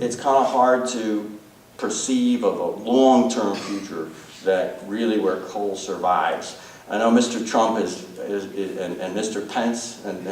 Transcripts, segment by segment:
it's kind of hard to perceive of a long-term future that really where coal survives. I know Mr. Trump and Mr. Pence and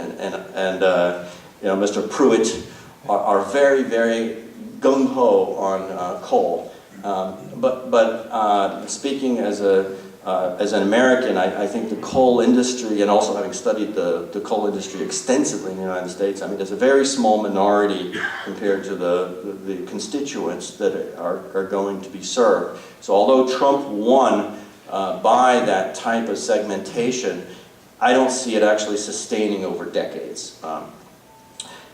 you know, Mr. Pruitt are very, very gung-ho on coal. But speaking as an American, I think the coal industry, and also having studied the coal industry extensively in the United States, I mean, there's a very small minority compared to the constituents that are going to be served. So although Trump won by that type of segmentation, I don't see it actually sustaining over decades.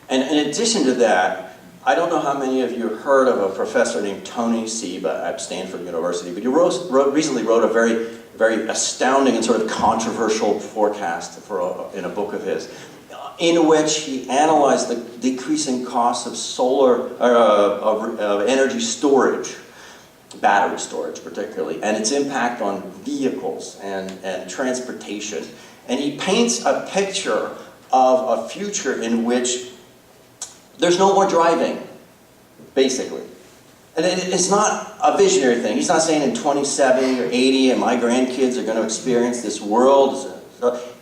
And in addition to that, I don't know how many of you have heard of a professor named Tony Seba at Stanford University, but he recently wrote a very, very astounding and sort of controversial forecast in a book of his, in which he analyzed the decreasing costs of solar, of energy storage, battery storage particularly, and its impact on vehicles and transportation. And he paints a picture of a future in which there's no more driving, basically. And it's not a visionary thing. He's not saying in 2070 or 80 and my grandkids are going to experience this world.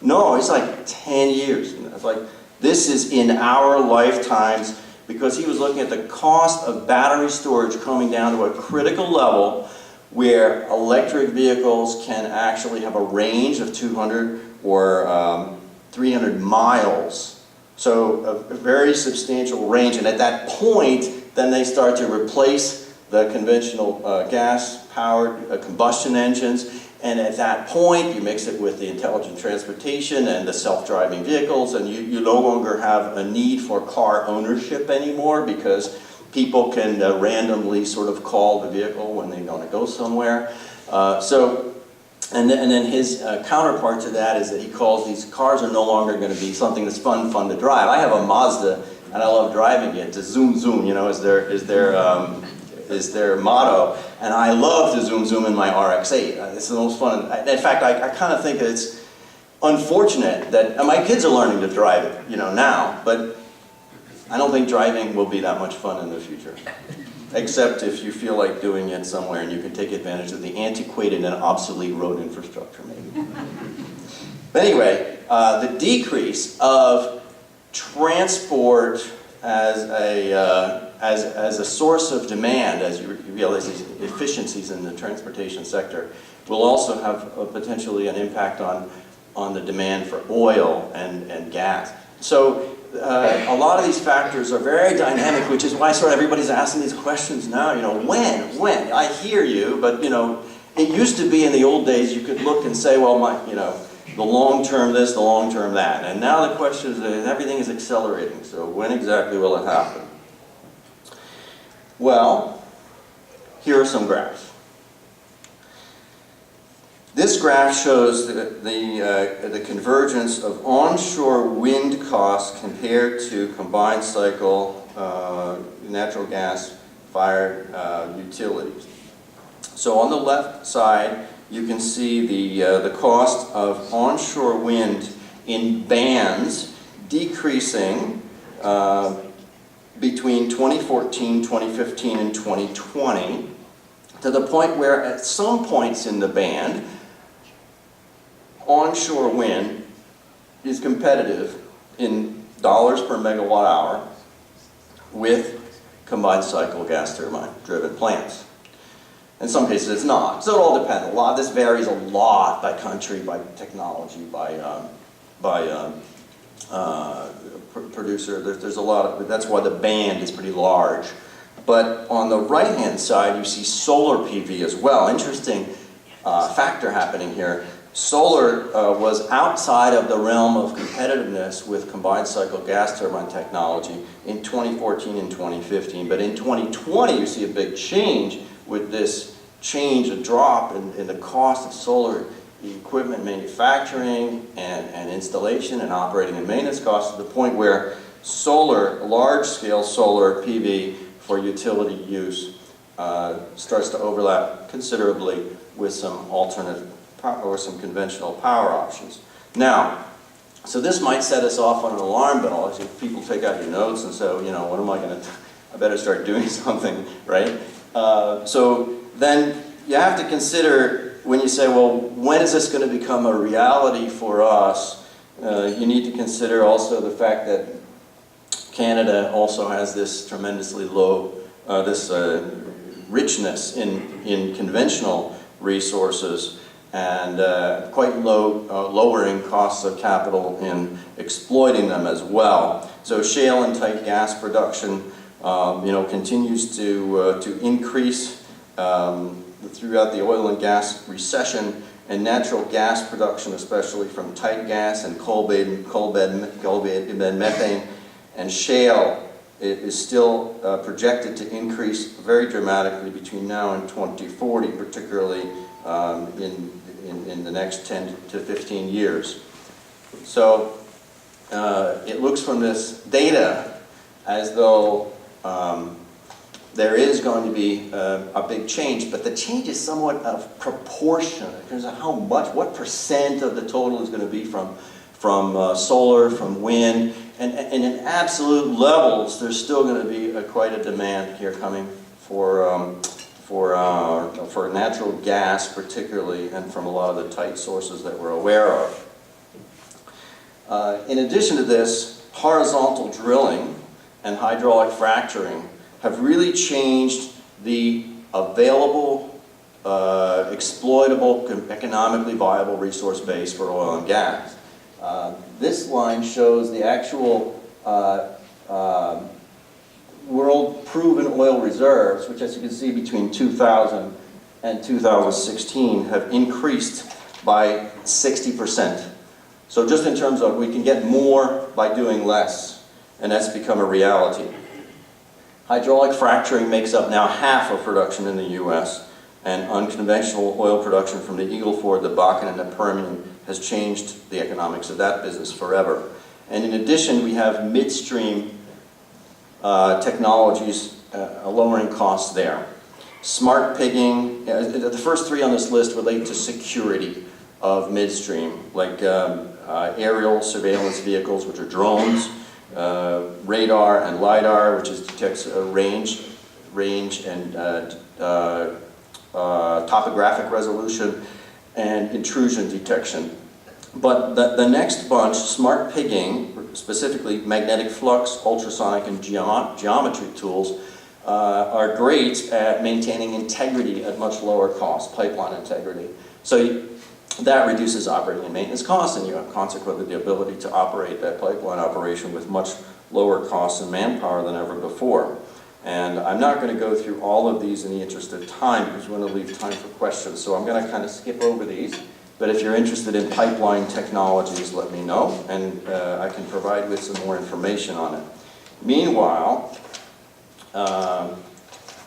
No, it's like 10 years. It's like, this is in our lifetimes, because he was looking at the cost of battery storage coming down to a critical level where electric vehicles can actually have a range of 200 or 300 miles. So a very substantial range, and at that point, then they start to replace the conventional gas-powered combustion engines, and at that point, you mix it with the intelligent transportation and the self-driving vehicles, and you no longer have a need for car ownership anymore, because people can randomly sort of call the vehicle when they want to go somewhere. And then his counterpart to that is that he calls these cars are no longer going to be something that's fun to drive. I have a Mazda, and I love driving it. To zoom, zoom, you know, is their motto. And I love to zoom in my RX-8. It's the most fun. In fact, I kind of think it's unfortunate that my kids are learning to drive it, you know, now, but I don't think driving will be that much fun in the future. Except if you feel like doing it somewhere and you can take advantage of the antiquated and obsolete road infrastructure, maybe. But anyway, the decrease of transport as a source of demand, as you realize these efficiencies in the transportation sector, will also have potentially an impact on the demand for oil and gas. So a lot of these factors are very dynamic, which is why sort of everybody's asking these questions now, you know, when? I hear you, but you know, it used to be in the old days you could look and say, well, you know, the long term this, the long term that. And now the question is that everything is accelerating, so when exactly will it happen? Well, here are some graphs. This graph shows the convergence of onshore wind costs compared to combined cycle natural gas-fired utilities. So on the left side, you can see the cost of onshore wind in bands decreasing between 2014, 2015, and 2020 to the point where at some points in the band, onshore wind is competitive in dollars per megawatt hour with combined cycle gas turbine driven plants. In some cases it's not. So it all depends. This varies a lot by country, by technology, by producer. There's a lot of, that's why the band is pretty large. But on the right hand side you see solar PV as well. Interesting factor happening here. Solar was outside of the realm of competitiveness with combined cycle gas turbine technology in 2014 and 2015. But in 2020, you see a big change with this change, a drop in the cost of solar equipment manufacturing and installation and operating and maintenance costs to the point where solar, large-scale solar PV for utility use starts to overlap considerably with some alternate or some conventional power options. Now, so this might set us off on an alarm bell as people take out your notes and say, you know, what am I going to I better start doing something, right? So then you have to consider, when you say, well, when is this going to become a reality for us? You need to consider also the fact that Canada also has this tremendously low, richness in conventional resources, and quite low, lowering costs of capital in exploiting them as well. So shale and tight gas production, continues to increase throughout the oil and gas recession, and natural gas production, especially from tight gas and coal bed methane and shale, it is still projected to increase very dramatically between now and 2040, particularly in the next 10 to 15 years. So it looks from this data as though there is going to be a big change, but the change is somewhat of proportion in terms of how much, what percent of the total is going to be from solar, from wind, and in absolute levels, there's still going to be quite a demand here coming for natural gas, particularly, and from a lot of the tight sources that we're aware of. In addition to this, horizontal drilling and hydraulic fracturing have really changed the available, exploitable, economically viable resource base for oil and gas. This line shows the actual world-proven oil reserves, which, as you can see, between 2000 and 2016 have increased by 60%. So just in terms of, we can get more by doing less, and that's become a reality. Hydraulic fracturing makes up now half of production in the U.S., and unconventional oil production from the Eagle Ford, the Bakken, and the Permian has changed the economics of that business forever. And in addition, we have midstream technologies lowering costs there. Smart pigging, the first three on this list relate to security of midstream, like aerial surveillance vehicles, which are drones, radar and LiDAR, which detects range and topographic resolution, and intrusion detection. But the next bunch, smart pigging, specifically magnetic flux, ultrasonic, and geometry tools, are great at maintaining integrity at much lower cost, pipeline integrity. So that reduces operating and maintenance costs, and you have consequently the ability to operate that pipeline operation with much lower costs and manpower than ever before. And I'm not going to go through all of these in the interest of time, because we want to leave time for questions. So I'm going to kind of skip over these. But if you're interested in pipeline technologies, let me know, and I can provide with some more information on it. Meanwhile, I'm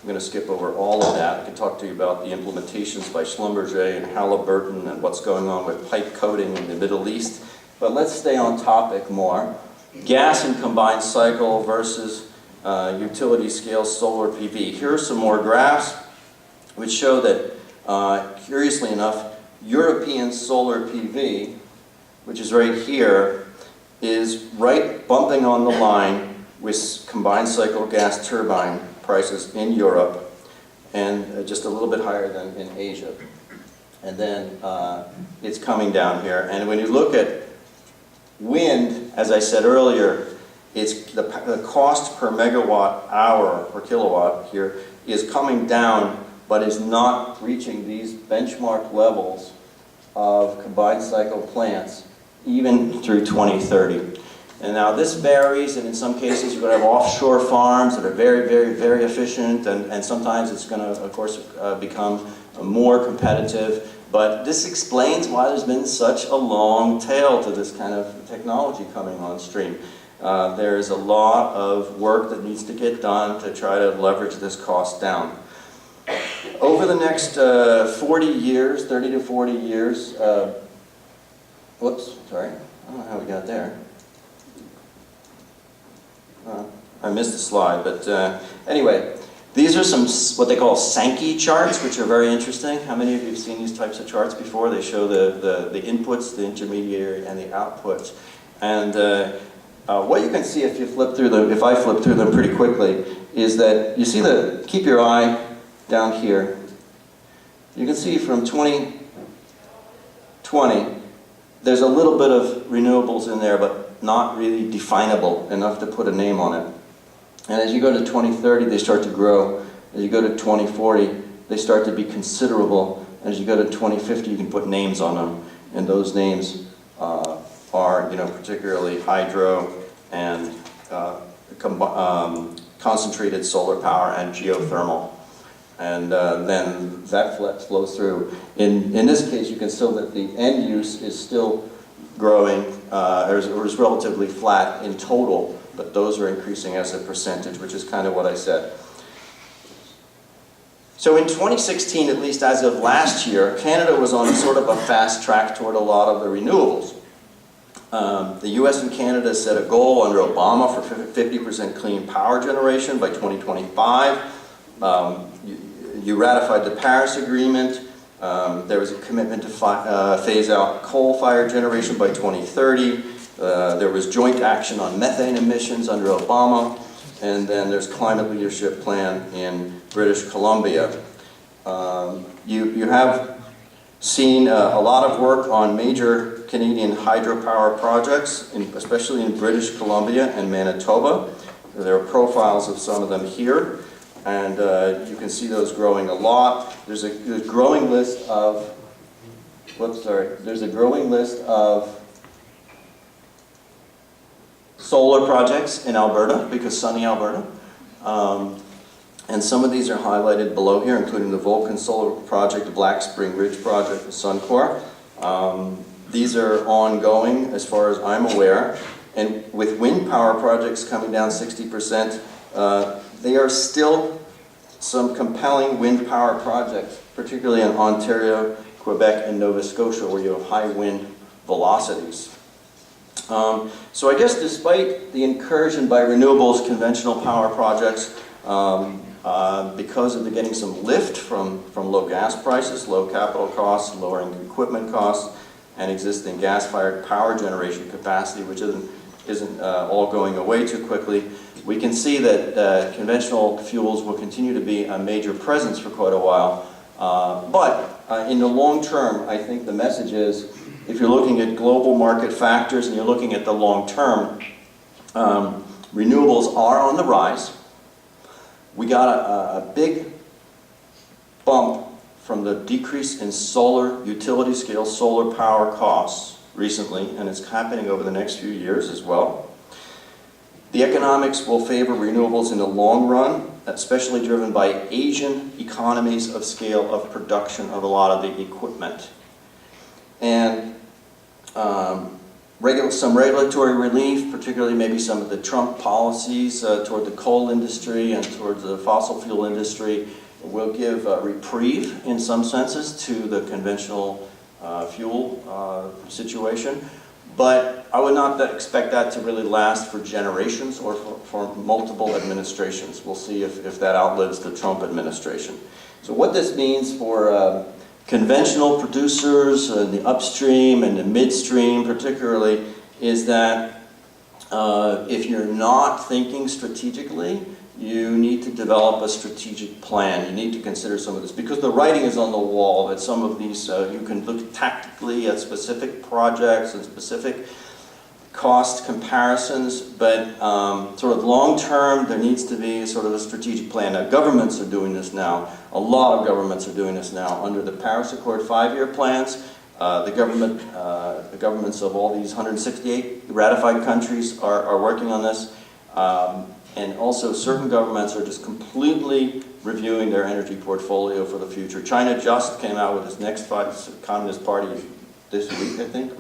going to skip over all of that. I can talk to you about the implementations by Schlumberger and Halliburton and what's going on with pipe coating in the Middle East. But let's stay on topic more. Gas and combined cycle versus utility scale solar PV. Here are some more graphs which show that, curiously enough, European solar PV, which is right here, is right bumping on the line with combined cycle gas turbine prices in Europe, and just a little bit higher than in Asia. And then it's coming down here. And when you look at wind, as I said earlier, it's the cost per megawatt hour, per kilowatt here, is coming down, but is not reaching these benchmark levels of combined cycle plants, even through 2030. And now this varies, and in some cases you're going to have offshore farms that are very, very, very efficient, and sometimes it's going to, of course, become more competitive. But this explains why there's been such a long tail to this kind of technology coming on stream. There is a lot of work that needs to get done to try to leverage this cost down. Over the next 40 years, 30 to 40 years, whoops, sorry, I don't know how we got there. I missed the slide, but anyway, these are some what they call Sankey charts, which are very interesting. How many of you have seen these types of charts before? They show the inputs, the intermediary, and the outputs. And what you can see if you flip through them, if I flip through them pretty quickly, is that you see keep your eye down here. You can see from 2020, there's a little bit of renewables in there, but not really definable enough to put a name on it. And as you go to 2030, they start to grow. As you go to 2040, they start to be considerable. And as you go to 2050, you can put names on them. And those names are, particularly hydro and concentrated solar power and geothermal. And then that flows through. In this case, you can see that the end use is still growing, or is relatively flat in total, but those are increasing as a percentage, which is kind of what I said. So in 2016, at least as of last year, Canada was on sort of a fast track toward a lot of the renewables. The US and Canada set a goal under Obama for 50% clean power generation by 2025. You ratified the Paris Agreement. There was a commitment to phase out coal-fired generation by 2030. There was joint action on methane emissions under Obama. And then there's climate leadership plan in British Columbia. You have seen a lot of work on major Canadian hydropower projects, especially in British Columbia and Manitoba. There are profiles of some of them here. And you can see those growing a lot. There's a growing list of, there's a growing list of solar projects in Alberta, because sunny Alberta. And some of these are highlighted below here, including the Vulcan Solar Project, the Black Spring Ridge Project with Suncor. These are ongoing as far as I'm aware. And with wind power projects coming down 60%, there are still some compelling wind power projects, particularly in Ontario, Quebec, and Nova Scotia, where you have high wind velocities. So I guess despite the incursion by renewables, conventional power projects, because of getting some lift from low gas prices, low capital costs, lowering equipment costs, and existing gas-fired power generation capacity, which isn't all going away too quickly, we can see that conventional fuels will continue to be a major presence for quite a while. But in the long term, I think the message is, if you're looking at global market factors and you're looking at the long term, renewables are on the rise. We got a big bump from the decrease in solar utility scale solar power costs recently, and it's happening over the next few years as well. The economics will favor renewables in the long run, especially driven by Asian economies of scale of production of a lot of the equipment. And some regulatory relief, particularly maybe some of the Trump policies toward the coal industry and towards the fossil fuel industry, will give a reprieve in some senses to the conventional fuel situation. But I would not expect that to really last for generations or for multiple administrations. We'll see if that outlives the Trump administration. So what this means for conventional producers, the upstream and the midstream particularly, is that if you're not thinking strategically, you need to develop a strategic plan. You need to consider some of this, because the writing is on the wall that some of these, you can look tactically at specific projects and specific cost comparisons, but sort of long term, there needs to be sort of a strategic plan. Now, governments are doing this now. A lot of governments are doing this now under the Paris Accord 5-year plans. The governments of all these 168 ratified countries are working on this. And also certain governments are just completely reviewing their energy portfolio for the future. China just came out with its next Communist Party this week, I think,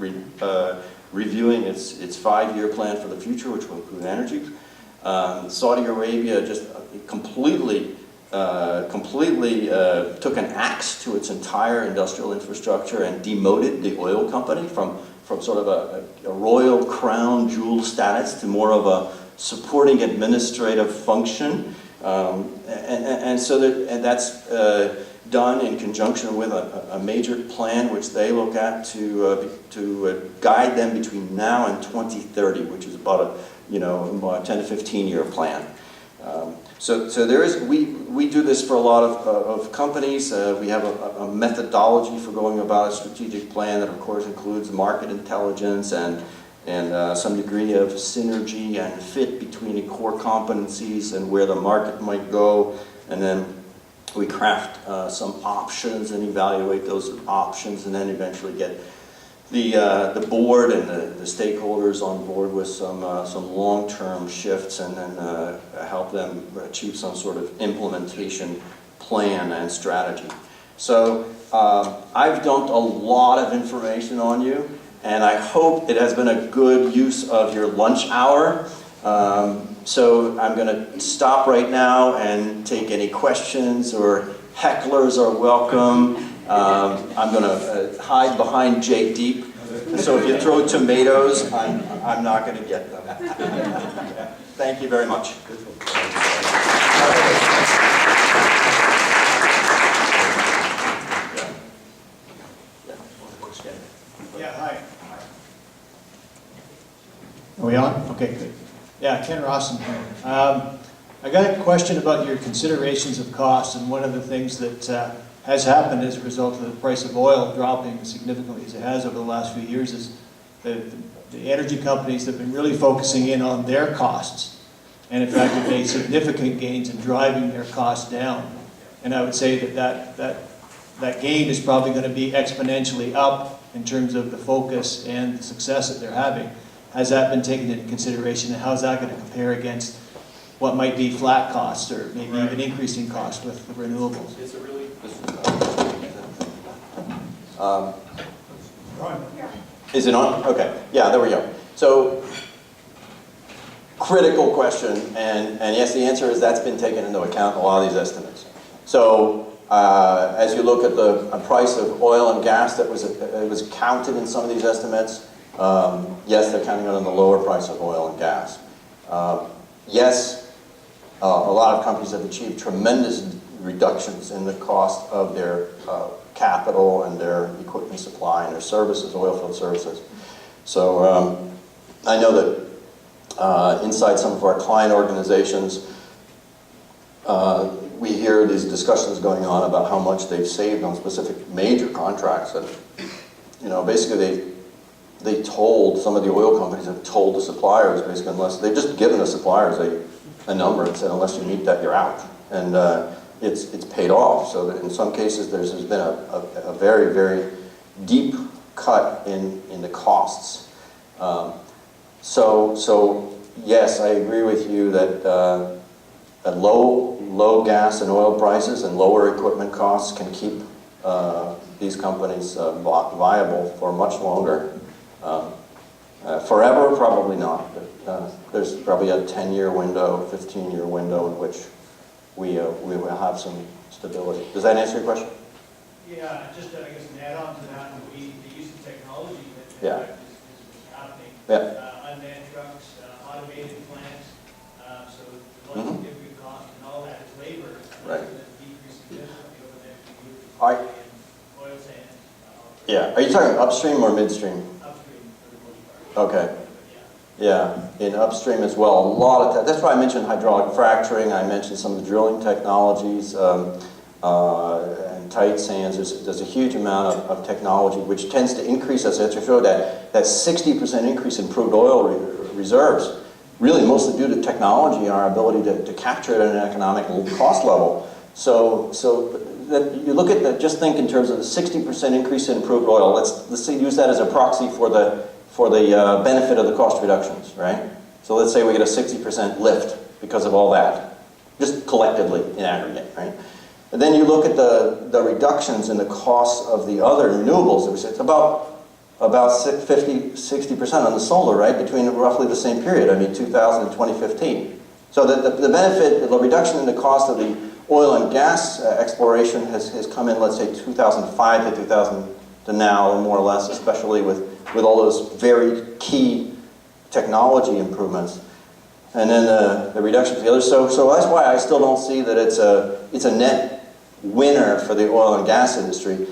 reviewing its 5-year plan for the future, which will include energy. Saudi Arabia just completely took an axe to its entire industrial infrastructure and demoted the oil company from sort of a royal crown jewel status to more of a supporting administrative function, and so that's done in conjunction with a major plan which they look at to guide them between now and 2030, which is about a you know, 10 to 15 year plan. So there is, we do this for a lot of companies. We have a methodology for going about a strategic plan that of course includes market intelligence and some degree of synergy and fit between the core competencies and where the market might go. And then we craft some options and evaluate those options, and then eventually get the board and the stakeholders on board with some long-term shifts, and then help them achieve some sort of implementation plan and strategy. So I've dumped a lot of information on you, and I hope it has been a good use of your lunch hour. So I'm going to stop right now and take any questions, or hecklers are welcome. I'm going to hide behind Jay Deep. So if you throw tomatoes, I'm not going to get them. Thank you very much. Yeah, hi. Are we on? Okay, good. Yeah, Ken Rawson here. I got a question about your considerations of cost, and one of the things that has happened as a result of the price of oil dropping significantly as it has over the last few years is the energy companies have been really focusing in on their costs, and in fact have made significant gains in driving their costs down. And I would say that gain is probably going to be exponentially up in terms of the focus and the success that they're having. Has that been taken into consideration, and how's that going to compare against what might be flat costs or maybe even increasing costs with the renewables? It's a really... is it on? Okay. Yeah, there we go. So, critical question, and yes, the answer is that's been taken into account in a lot of these estimates. So, as you look at the price of oil and gas that was counted in some of these estimates, yes, they're counting on the lower price of oil and gas. Yes, a lot of companies have achieved tremendous reductions in the cost of their capital and their equipment supply and their services, oil field services. So I know that inside some of our client organizations, we hear these discussions going on about how much they've saved on specific major contracts. And, you know, basically they told, some of the oil companies have told the suppliers, basically, unless, they've just given the suppliers a number and said, unless you meet that, you're out. And it's paid off. So that in some cases, there's been a very, very deep cut in the costs. So yes, I agree with you that low gas and oil prices and lower equipment costs can keep these companies viable for much longer. Forever, probably not. But, there's probably a 10-year window, 15-year window in which we will have some stability. Does that answer your question? Yeah, just I guess an add-on to that would be the use of technology that Yeah. is happening. Yeah. Unmanned trucks, automated plants, so the ones that give good cost and all that is labor. Right. That's going to decrease significantly over the next few years. I- Oil sands. Yeah. Are you talking upstream or midstream? Upstream for the most part. Okay. But yeah. Yeah, in upstream as well. A lot of that's why I mentioned hydraulic fracturing. I mentioned some of the drilling technologies and tight sands. There's a huge amount of technology which tends to increase, as I showed, that 60% increase in proved oil reserves. Really, mostly due to technology and our ability to capture it at an economic cost level. So that you look at that. Just think in terms of the 60% increase in proved oil. Let's say use that as a proxy for the benefit of the cost reductions, right? So let's say we get a 60% lift because of all that, just collectively in aggregate, right? And then you look at the reductions in the costs of the other renewables. It's about 50-60% on the solar, right? Between roughly the same period, I mean 2000 and 2015. So the benefit, the reduction in the cost of the oil and gas exploration has come in, let's say 2005 to 2000 to now, more or less, especially with all those very key technology improvements. And then the reduction of the others. So that's why I still don't see that it's a net winner for the oil and gas industry.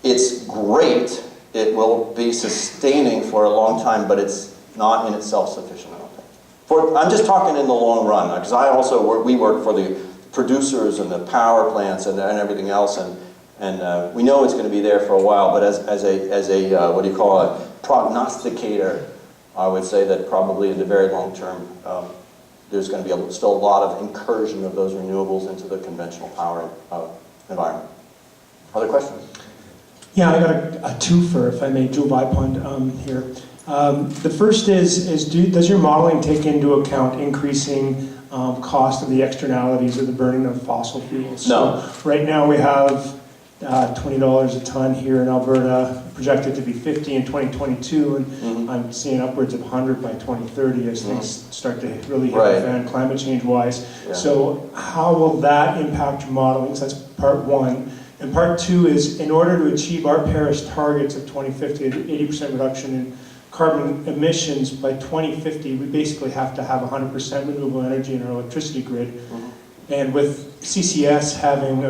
It's great. It will be sustaining for a long time, but it's not in itself sufficient, I don't think. I'm just talking in the long run, because I also we work for the producers and the power plants and everything else, and we know it's going to be there for a while. But as a what do you call it, prognosticator, I would say that probably in the very long term, there's going to be still a lot of incursion of those renewables into the conventional power environment. Other questions? Yeah, I got a twofer, if I may, Joe Vipond here. The first is does your modeling take into account increasing cost of the externalities of the burning of fossil fuels? No. So right now we have $20 a ton here in Alberta, projected to be 50 in 2022, and I'm seeing upwards of 100 by 2030 as things start to really hit the fan climate change-wise. Yeah. So how will that impact your modeling? So that's part one. And part two is, in order to achieve our Paris targets of 2050, 80% reduction in carbon emissions by 2050, we basically have to have 100% renewable energy in our electricity grid. And with CCS having,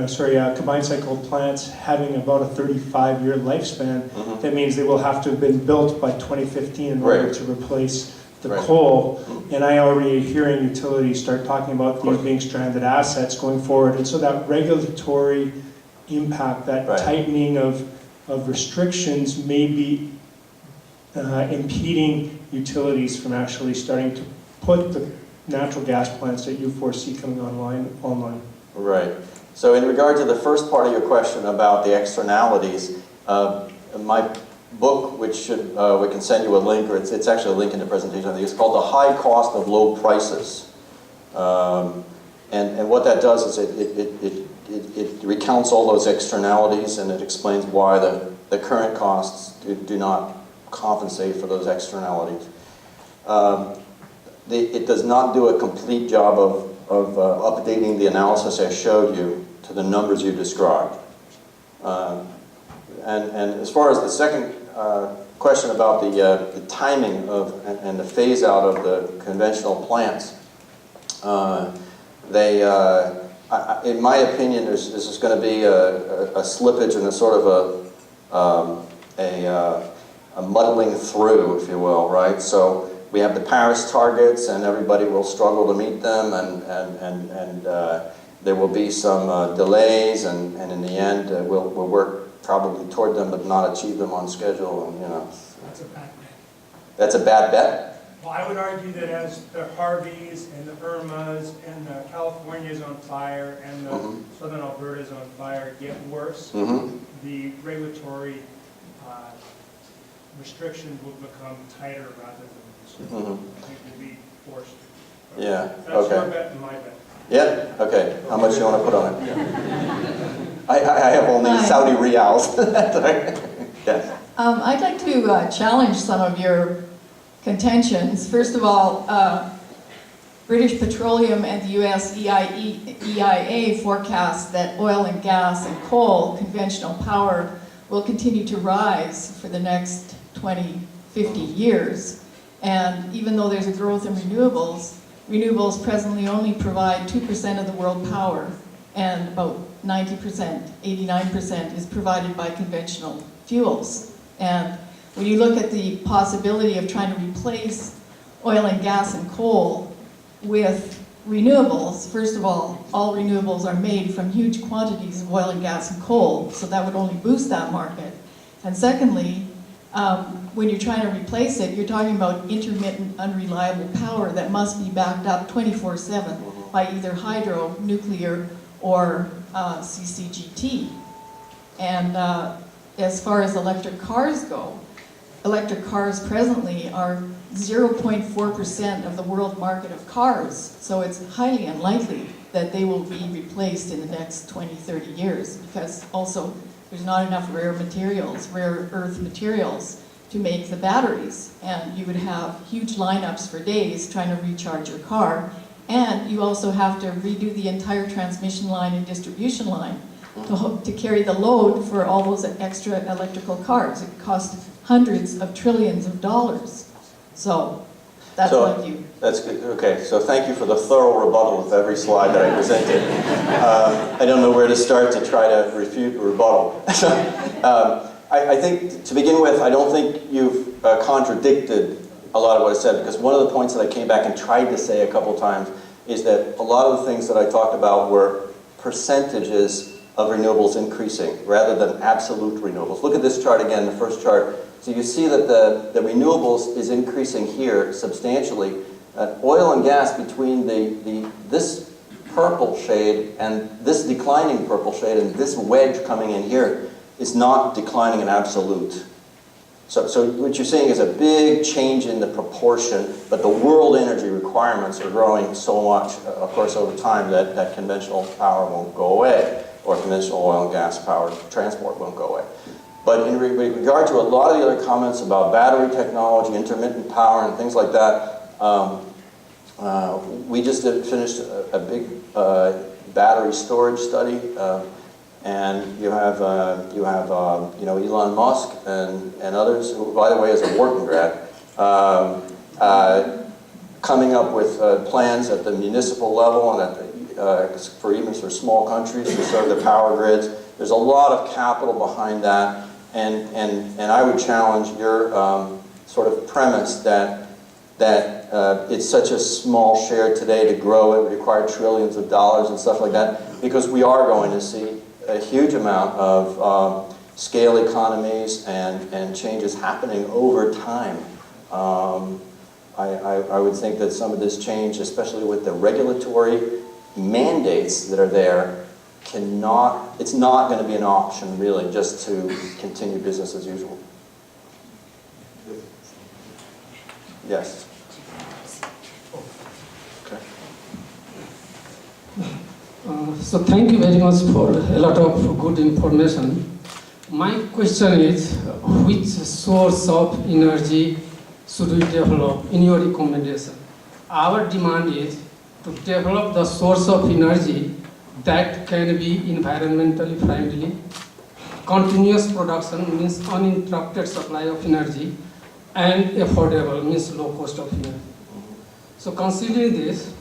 combined cycle plants having about a 35-year lifespan, that means they will have to have been built by 2015 in order to replace the coal. And I already hearing utilities start talking about these being stranded assets going forward. And so that regulatory impact, that tightening of restrictions may be impeding utilities from actually starting to put the natural gas plants that you foresee coming online. Right. So in regard to the first part of your question about the externalities, my book, which should, we can send you a link, or it's actually a link in the presentation, I think it's called The High Cost of Low Prices. And what that does is it recounts all those externalities, and it explains why the current costs do not compensate for those externalities. It does not do a complete job of updating the analysis I showed you to the numbers you described. And as far as the second question about the timing of and the phase out of the conventional plants, in my opinion, this is going to be a slippage and a sort of a muddling through, if you will, right? So we have the Paris targets, and everybody will struggle to meet them, and there will be some delays, and in the end, we'll work probably toward them, but not achieve them on schedule, and That's a bad bet. That's a bad bet? Well, I would argue that as the Harveys and the Irmas and the California's on fire and the Southern Alberta's on fire get worse, the regulatory restrictions will become tighter rather than looser. I think we'll be forced. Yeah, That's your bet and my bet. Yeah? Okay. How much do you want to put on it? I have only Saudi riyals. Yes. I'd like to challenge some of your contentions. First of all, British Petroleum and the US EIA forecast that oil and gas and coal, conventional power, will continue to rise for the next 20, 50 years. And even though there's a growth in renewables, renewables presently only provide 2% of the world power, and about 90%, 89% is provided by conventional fuels. And when you look at the possibility of trying to replace oil and gas and coal with renewables, first of all renewables are made from huge quantities of oil and gas and coal, so that would only boost that market. And secondly, when you're trying to replace it, you're talking about intermittent, unreliable power that must be backed up 24/7 by either hydro, nuclear, or CCGT. And as far as electric cars go, electric cars presently are 0.4% of the world market of cars, so it's highly unlikely that they will be replaced in the next 20, 30 years, because also there's not enough rare earth materials to make the batteries, and you would have huge lineups for days trying to recharge your car, and you also have to redo the entire transmission line and distribution line to carry the load for all those extra electrical cars. It costs hundreds of trillions of dollars. So that's my view. That's good. Okay, so thank you for the thorough rebuttal with every slide that I presented. I don't know where to start to try to refute or rebuttal. I think, to begin with, I don't think you've contradicted a lot of what I said, because one of the points that I came back and tried to say a couple times is that a lot of the things that I talked about were percentages of renewables increasing rather than absolute renewables. Look at this chart again, the first chart. So you see that the renewables is increasing here substantially. Oil and gas between this purple shade and this declining purple shade and this wedge coming in here is not declining in absolute. So what you're seeing is a big change in the proportion, but the world energy requirements are growing so much, of course, over time that conventional power won't go away, or conventional oil and gas power transport won't go away. But in regard to a lot of the other comments about battery technology, intermittent power, and things like that, we just finished a big battery storage study. And you have Elon Musk and others, who, by the way, is a Wharton grad, coming up with plans at the municipal level and for small countries to serve the power grids. There's a lot of capital behind that, and I would challenge your sort of premise that it's such a small share today to grow it would require trillions of dollars and stuff like that, because we are going to see a huge amount of scale economies and changes happening over time. I would think that some of this change, especially with the regulatory mandates that are there, it's not going to be an option really just to continue business as usual. Yes. Okay. So thank you very much for a lot of good information. My question is, which source of energy should we develop in your recommendation? Our demand is to develop the source of energy that can be environmentally friendly. Continuous production means uninterrupted supply of energy, and affordable means low cost of energy. So considering this,